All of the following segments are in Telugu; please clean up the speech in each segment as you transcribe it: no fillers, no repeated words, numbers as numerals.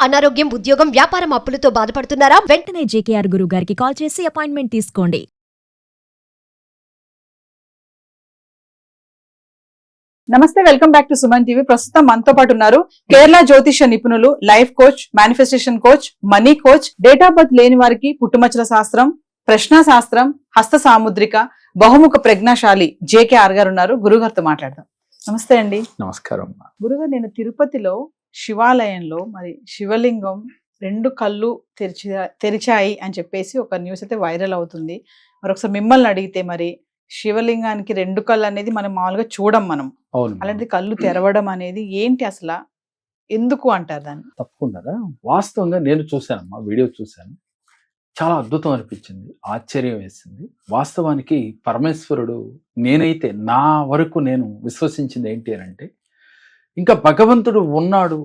అనారోగ్యం, ఉద్యోగం, వ్యాపారం అప్పులతో బాధపడుతున్నారా? వెంటనే జేకేఆర్ గురువు గారికి కాల్ చేసి అపాయింట్మెంట్ తీసుకోండి. నమస్తే, welcome back to Suman TV. ప్రస్తుతం మనతో పాటు ఉన్నారు కేరళ జ్యోతిష నిపుణులు, life coach, manifestation coach, money coach, date of birth లేని వారికి పుట్టుమచ్చల శాస్త్రం, ప్రశ్న శాస్త్రం, హస్త సాముద్రిక, బహుముఖ ప్రజ్ఞాశాలి జేకేఆర్ గారు ఉన్నారు. గురుగారితో మాట్లాడదాం. నమస్తే అండి. నమస్కారం. గురుగారు, నేను తిరుపతిలో శివాలయంలో మరి శివలింగం రెండు కళ్ళు తెరిచాయి అని చెప్పేసి ఒక న్యూస్ అయితే వైరల్ అవుతుంది. మరి ఒకసారి మిమ్మల్ని అడిగితే, మరి శివలింగానికి రెండు కళ్ళు అనేది మనం మామూలుగా చూడం, మనం అలాంటి కళ్ళు తెరవడం అనేది ఏంటి, అసలు ఎందుకు అంటారు దాన్ని? తప్పకుండా. వాస్తవంగా నేను చూశానమ్మా, వీడియో చూశాను, చాలా అద్భుతం అనిపించింది, ఆశ్చర్యం వేసింది. వాస్తవానికి పరమేశ్వరుడు, నేనైతే నా వరకు నేను విశ్వసించింది ఏంటి అని అంటే, ఇంకా భగవంతుడు ఉన్నాడు.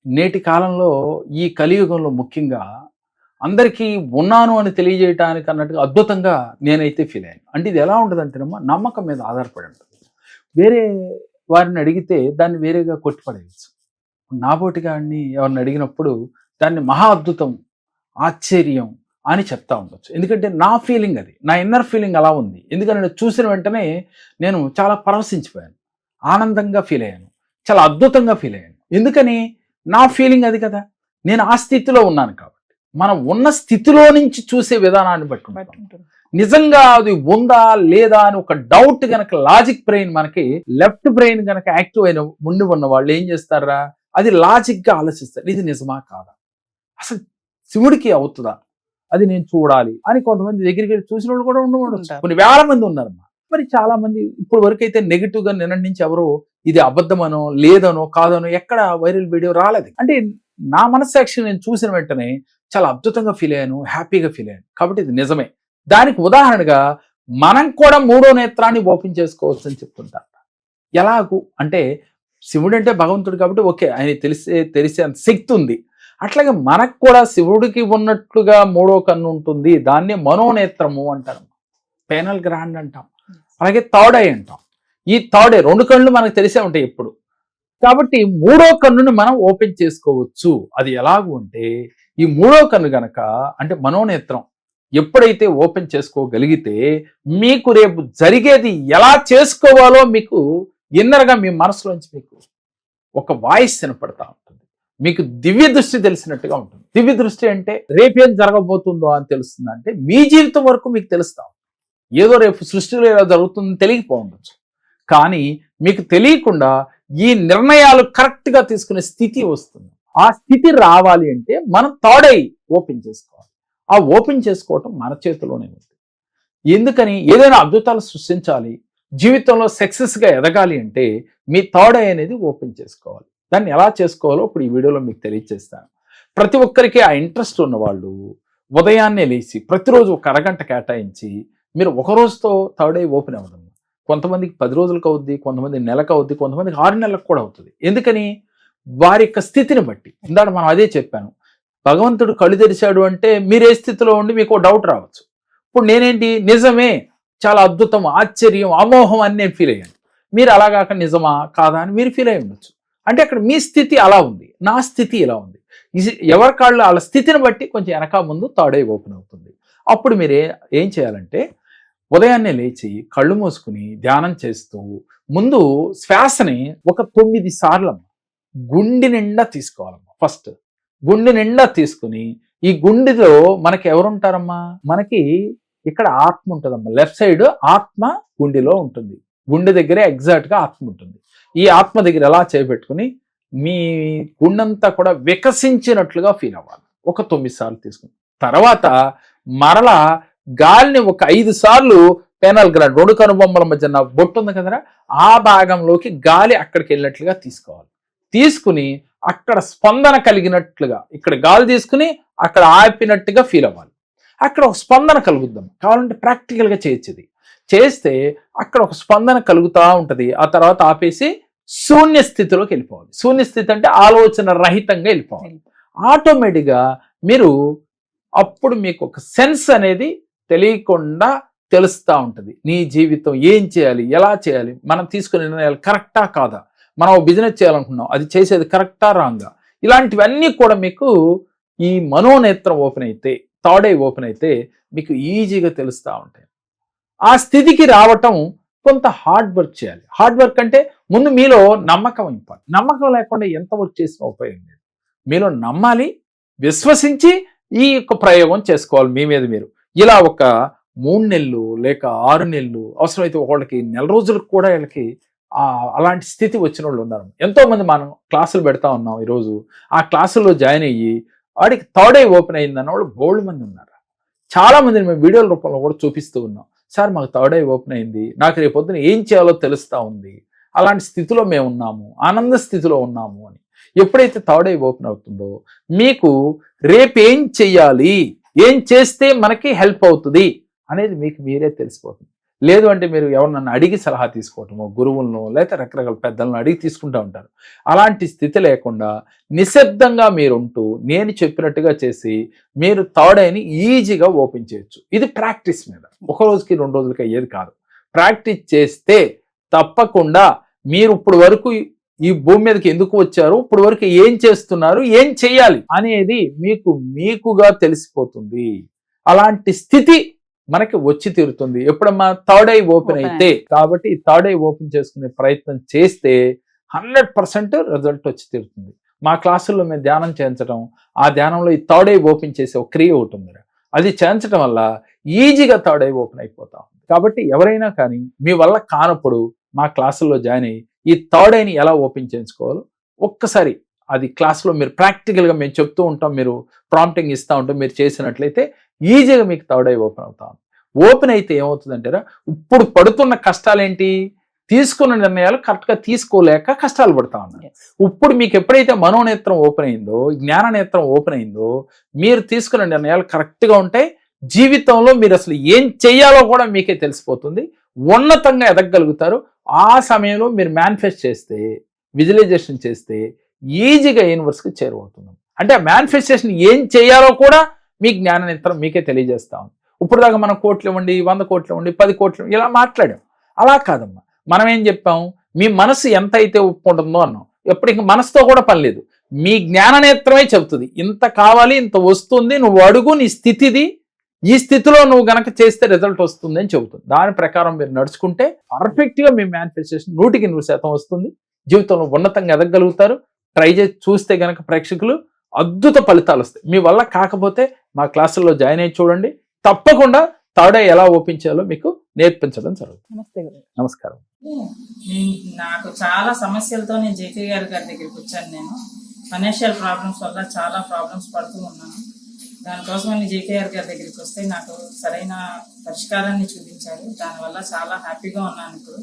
నేటి కాలంలో ఈ కలియుగంలో ముఖ్యంగా అందరికీ ఉన్నాను అని తెలియజేయటానికి అన్నట్టుగా అద్భుతంగా నేనైతే ఫీల్ అయ్యాను. అంటే ఇది ఎలా ఉంటుంది అంటేనమ్మా, నమ్మకం మీద ఆధారపడి ఉంటుంది. వేరే వారిని అడిగితే దాన్ని వేరేగా కొట్టిపడేయచ్చు. నాబోటిగా ఎవరిని అడిగినప్పుడు దాన్ని మహా అద్భుతం, ఆశ్చర్యం అని చెప్తా ఉండొచ్చు. ఎందుకంటే నా ఫీలింగ్ అది, నా ఇన్నర్ ఫీలింగ్ అలా ఉంది. ఎందుకంటే నేను చూసిన వెంటనే నేను చాలా పరవశించిపోయాను, ఆనందంగా ఫీల్ అయ్యాను, చాలా అద్భుతంగా ఫీల్ అయ్యాను. ఎందుకని? నా ఫీలింగ్ అది కదా, నేను ఆ స్థితిలో ఉన్నాను కాబట్టి. మనం ఉన్న స్థితిలో నుంచి చూసే విధానాన్ని బట్టి నిజంగా అది ఉందా లేదా అని ఒక డౌట్ గనక, లాజిక్ బ్రెయిన్, మనకి లెఫ్ట్ బ్రెయిన్ గనక యాక్టివ్ అయిన ముందు ఉన్న వాళ్ళు ఏం చేస్తారా, అది లాజిక్ గా ఆలోచిస్తారు, ఇది నిజమా కాదా, అసలు శివుడికి అవుతుందా, అది నేను చూడాలి అని కొంతమంది దగ్గరికి వెళ్ళి చూసిన వాళ్ళు కూడా ఉండవచ్చు. కొన్ని వేల మంది ఉన్నారమ్మా. మరి చాలా మంది ఇప్పుడు వరకు అయితే నెగిటివ్ గా నిన్న నుంచి ఎవరో ఇది అబద్ధమనో లేదనో కాదనో ఎక్కడ వైరల్ వీడియో రాలేదు. అంటే నా మనస్సాక్షి నేను చూసిన వెంటనే చాలా అద్భుతంగా ఫీల్ అయ్యాను, హ్యాపీగా ఫీల్ అయ్యాను. కాబట్టి ఇది నిజమే. దానికి ఉదాహరణగా మనం కూడా మూడో నేత్రాన్ని ఓపెన్ చేసుకోవచ్చు అని చెప్తుంటారు. ఎలాగూ అంటే, శివుడు అంటే భగవంతుడు కాబట్టి ఓకే, ఆయన తెలిసే అంత శక్తి ఉంది. అట్లాగే మనకు కూడా శివుడికి ఉన్నట్లుగా మూడో కన్ను ఉంటుంది. దాన్ని మనోనేత్రము అంటారు, పేనల్ గ్రాండ్ అంటాం, అలాగే థర్డ్ ఐ అంటాం. ఈ థర్డ్ ఐ, రెండు కళ్ళు మనకు తెలిసే ఉంటాయి ఎప్పుడు. కాబట్టి మూడో కన్నుని మనం ఓపెన్ చేసుకోవచ్చు. అది ఎలాగూ అంటే, ఈ మూడో కన్ను గనక అంటే మనోనేత్రం ఎప్పుడైతే ఓపెన్ చేసుకోగలిగితే, మీకు రేపు జరిగేది ఎలా చేసుకోవాలో మీకు ఇన్నర్గా మీ మనసులోంచి మీకు ఒక వాయిస్ వినపడతా ఉంటుంది. మీకు దివ్య దృష్టి తెలిసినట్టుగా ఉంటుంది. దివ్య దృష్టి అంటే రేపేం జరగబోతుందో అని తెలుస్తుంది. అంటే మీ జీవితం వరకు మీకు తెలుస్తాం. ఏదో రేపు సృష్టిలో ఎలా జరుగుతుందని తెలియకపోవచ్చు, కానీ మీకు తెలియకుండా ఈ నిర్ణయాలు కరెక్ట్గా తీసుకునే స్థితి వస్తుంది. ఆ స్థితి రావాలి అంటే మనం థర్డ్ ఐ ఓపెన్ చేసుకోవాలి. ఆ ఓపెన్ చేసుకోవటం మన చేతిలోనే ఉంది. ఎందుకని? ఏదైనా అద్భుతాలు సృష్టించాలి, జీవితంలో సక్సెస్గా ఎదగాలి అంటే మీ థర్డ్ ఐ అనేది ఓపెన్ చేసుకోవాలి. దాన్ని ఎలా చేసుకోవాలో ఇప్పుడు ఈ వీడియోలో మీకు తెలియజేస్తాను. ప్రతి ఒక్కరికి ఆ ఇంట్రెస్ట్ ఉన్నవాళ్ళు ఉదయాన్నే లేచి ప్రతిరోజు ఒక అరగంట కేటాయించి మీరు ఒక రోజుతో థర్డ్ ఐ ఓపెన్ అవ్వడం. కొంతమందికి 10 రోజులకు అవుద్ది, కొంతమంది నెలకు అవుద్ది, కొంతమందికి 6 నెలలకు కూడా అవుతుంది. ఎందుకని? వారి యొక్క స్థితిని బట్టి. ఇందాక మనం అదే చెప్పాను, భగవంతుడు కళ్ళు తెరిచాడు అంటే మీరు ఏ స్థితిలో ఉండి మీకు డౌట్ రావచ్చు. ఇప్పుడు నేనేంటి, నిజమే, చాలా అద్భుతం, ఆశ్చర్యం, అమోహం అని నేను ఫీల్ అయ్యాను. మీరు అలాగాక నిజమా కాదా అని మీరు ఫీల్ అయ్యి ఉండొచ్చు. అంటే అక్కడ మీ స్థితి అలా ఉంది, నా స్థితి ఇలా ఉంది. ఎవరి కాళ్ళు వాళ్ళ స్థితిని బట్టి కొంచెం వెనక ముందు థర్డ్ ఐ ఓపెన్ అవుతుంది. అప్పుడు మీరు ఏం చేయాలంటే, ఉదయాన్నే లేచి కళ్ళు మూసుకుని ధ్యానం చేస్తూ ముందు శ్వాసని ఒక 9 సార్లు గుండె నిండా తీసుకోవాలమ్మా. ఫస్ట్ గుండె నిండా తీసుకుని, ఈ గుండెలో మనకి ఎవరుంటారమ్మా, మనకి ఇక్కడ ఆత్మ ఉంటుందమ్మా. లెఫ్ట్ సైడ్ ఆత్మ గుండెలో ఉంటుంది. గుండె దగ్గరే ఎగ్జాక్ట్గా ఆత్మ ఉంటుంది. ఈ ఆత్మ దగ్గర ఎలా చేపెట్టుకుని మీ గుండెంతా కూడా వికసించినట్లుగా ఫీల్ అవ్వాలి. ఒక 9 సార్లు తీసుకుని తర్వాత మరలా గాలిని ఒక 5 సార్లు పేనల్ గ్రాండ్, రెండు కనుబొమ్మల మధ్య నా బొట్టు ఉంది కదరా, ఆ భాగంలోకి గాలి అక్కడికి వెళ్ళినట్లుగా తీసుకోవాలి. తీసుకుని అక్కడ స్పందన కలిగినట్లుగా, ఇక్కడ గాలి తీసుకుని అక్కడ ఆపినట్టుగా ఫీల్ అవ్వాలి. అక్కడ ఒక స్పందన కలుగుద్దాం. కావాలంటే ప్రాక్టికల్గా చేయొచ్చు. చేస్తే అక్కడ ఒక స్పందన కలుగుతూ ఉంటుంది. ఆ తర్వాత ఆపేసి శూన్య స్థితిలోకి వెళ్ళిపోవాలి. శూన్య స్థితి అంటే ఆలోచన రహితంగా వెళ్ళిపోవాలి. ఆటోమేటిక్గా మీరు అప్పుడు మీకు ఒక సెన్స్ అనేది తెలియకుండా తెలుస్తూ ఉంటుంది. నీ జీవితం ఏం చేయాలి, ఎలా చేయాలి, మనం తీసుకునే నిర్ణయాలు కరెక్టా కాదా, మనం బిజినెస్ చేయాలనుకున్నాం, అది చేసేది కరెక్టా రాంగా, ఇలాంటివన్నీ కూడా మీకు ఈ మనోనేత్రం ఓపెన్ అయితే, థర్డ్ ఐ ఓపెన్ అయితే మీకు ఈజీగా తెలుస్తూ ఉంటాయి. ఆ స్థితికి రావటం కొంత హార్డ్ వర్క్ చేయాలి. హార్డ్ వర్క్ అంటే ముందు మీలో నమ్మకం ఇంపార్టెంట్. నమ్మకం లేకుండా ఎంత వర్క్ చేసినా ఉపయోగం లేదు. మీలో నమ్మాలి, విశ్వసించి ఈ యొక్క ప్రయోగం చేసుకోవాలి మీ మీద మీరు. ఇలా ఒక 3 నెలలు లేక 6 నెలలు, అవసరమైతే ఒకళ్ళకి నెల రోజులకు కూడా వీళ్ళకి అలాంటి స్థితి వచ్చిన వాళ్ళు ఉన్నారు. ఎంతో మంది మనం క్లాసులు పెడతా ఉన్నాం ఈరోజు. ఆ క్లాసుల్లో జాయిన్ అయ్యి వాడికి థర్డ్ ఐ ఓపెన్ అయిందన్న వాళ్ళు బోల్డ్ మంది ఉన్నారు. చాలా మందిని మేము వీడియోల రూపంలో కూడా చూపిస్తూ ఉన్నాం. సార్ మాకు థర్డ్ ఐ ఓపెన్ అయింది, నాకు రేపు పొద్దున ఏం చేయాలో తెలుస్తూ ఉంది, అలాంటి స్థితిలో మేము ఉన్నాము, ఆనంద స్థితిలో ఉన్నాము అని. ఎప్పుడైతే థర్డ్ ఐ ఓపెన్ అవుతుందో మీకు రేపు ఏం చెయ్యాలి, ఏం చేస్తే మనకి హెల్ప్ అవుతుంది అనేది మీకు మీరే తెలిసిపోతుంది. లేదు అంటే మీరు ఎవరినన్నా అడిగి సలహా తీసుకోవటమో, గురువులను లేదా రకరకాల పెద్దలను అడిగి తీసుకుంటూ ఉంటారు. అలాంటి స్థితి లేకుండా నిశ్శబ్దంగా మీరుంటూ నేను చెప్పినట్టుగా చేసి మీరు థర్డ్ ఐని ఈజీగా ఓపెన్ చేయొచ్చు. ఇది ప్రాక్టీస్ మీద, ఒక రోజుకి 2 రోజులకి అయ్యేది కాదు. ప్రాక్టీస్ చేస్తే తప్పకుండా మీరు ఇప్పుడు వరకు ఈ భూమి మీదకి ఎందుకు వచ్చారు, ఇప్పుడు వరకు ఏం చేస్తున్నారు, ఏం చేయాలి అనేది మీకుగా తెలిసిపోతుంది. అలాంటి స్థితి మనకి వచ్చి తీరుతుంది ఎప్పుడమ్మా థర్డ్ ఐ ఓపెన్ అయితే. కాబట్టి ఈ థర్డ్ ఐ ఓపెన్ చేసుకునే ప్రయత్నం చేస్తే 100% రిజల్ట్ వచ్చి తీరుతుంది. మా క్లాసుల్లో మేము ధ్యానం చేయించడం, ఆ ధ్యానంలో ఈ థర్డ్ ఐ ఓపెన్ చేసే ఒక క్రియ ఒకటి ఉంది. అది చేయించడం వల్ల ఈజీగా థర్డ్ ఐ ఓపెన్ అయిపోతా ఉంది. కాబట్టి ఎవరైనా కానీ మీ వల్ల కానప్పుడు మా క్లాసుల్లో జాయిన్ అయ్యి ఈ థర్డ్ ఐని ఎలా ఓపెన్ చేయించుకోవాలో ఒక్కసారి అది క్లాస్లో మీరు ప్రాక్టికల్గా మేము చెప్తూ ఉంటాం, మీరు ప్రాంప్టింగ్ ఇస్తూ ఉంటాం, మీరు చేసినట్లయితే ఈజీగా మీకు థర్డ్ ఐ ఓపెన్ అవుతాం. ఓపెన్ అయితే ఏమవుతుందంటారా, ఇప్పుడు పడుతున్న కష్టాలు ఏంటి, తీసుకున్న నిర్ణయాలు కరెక్ట్గా తీసుకోలేక కష్టాలు పడతా ఉన్నారు. ఇప్పుడు మీకు ఎప్పుడైతే మనోనేత్రం ఓపెన్ అయిందో, జ్ఞాన నేత్రం ఓపెన్ అయిందో, మీరు తీసుకున్న నిర్ణయాలు కరెక్ట్గా ఉంటాయి. జీవితంలో మీరు అసలు ఏం చెయ్యాలో కూడా మీకే తెలిసిపోతుంది. ఉన్నతంగా ఎదగగలుగుతారు. ఆ సమయంలో మీరు మేనిఫెస్ట్ చేస్తే, విజువలైజేషన్ చేస్తే ఈజీగా యూనివర్స్కి చేరువవుతున్నాం. అంటే ఆ మేనిఫెస్టేషన్ ఏం చేయాలో కూడా మీ జ్ఞాన నేత్రం మీకే తెలియజేస్తా ఉంది. ఇప్పుడు దాకా మనం కోట్లు ఇవ్వండి, 100 కోట్లు ఇవ్వండి, 10 కోట్లు ఇలా మాట్లాడాం. అలా కాదమ్మా, మనం ఏం చెప్పాం, మీ మనసు ఎంత అయితే ఒప్పుకుంటుందో అన్నాం. ఎప్పుడు ఇంక మనసుతో కూడా పని లేదు, మీ జ్ఞాన నేత్రమే చెబుతుంది ఇంత కావాలి, ఇంత వస్తుంది, నువ్వు అడుగు, నీ స్థితిది, ఈ స్థితిలో నువ్వు గనక చేస్తే రిజల్ట్ వస్తుంది అని చెబుతుంది. దాని ప్రకారం మీరు నడుచుకుంటే పర్ఫెక్ట్గా మీ మేనిఫెస్టేషన్ 100% వస్తుంది. జీవితంలో ఉన్నతంగా ఎదగలుగుతారు. ట్రై చేసి చూస్తే గనక ప్రేక్షకులు అద్భుత ఫలితాలు వస్తాయి. మీ వల్ల కాకపోతే మా క్లాసుల్లో జాయిన్ అయ్యి చూడండి. తప్పకుండా థర్డ్ ఐ ఎలా ఓపెన్ చేయాలో మీకు నేర్పించడం జరుగుతుంది. నమస్తే. నమస్కారం. నాకు చాలా సమస్యలతో నేను జేకే గారి దగ్గరికి వచ్చాను. నేను ఫైనాన్షియల్ ప్రాబ్లమ్స్ వల్ల చాలా ప్రాబ్లమ్స్ పడుతూ ఉన్నాను. దానికోసం నేను జేకే గారి దగ్గరికి వస్తే నాకు సరైన పరిష్కారాన్ని చూపించారు. దానివల్ల చాలా హ్యాపీగా ఉన్నాను ఇప్పుడు.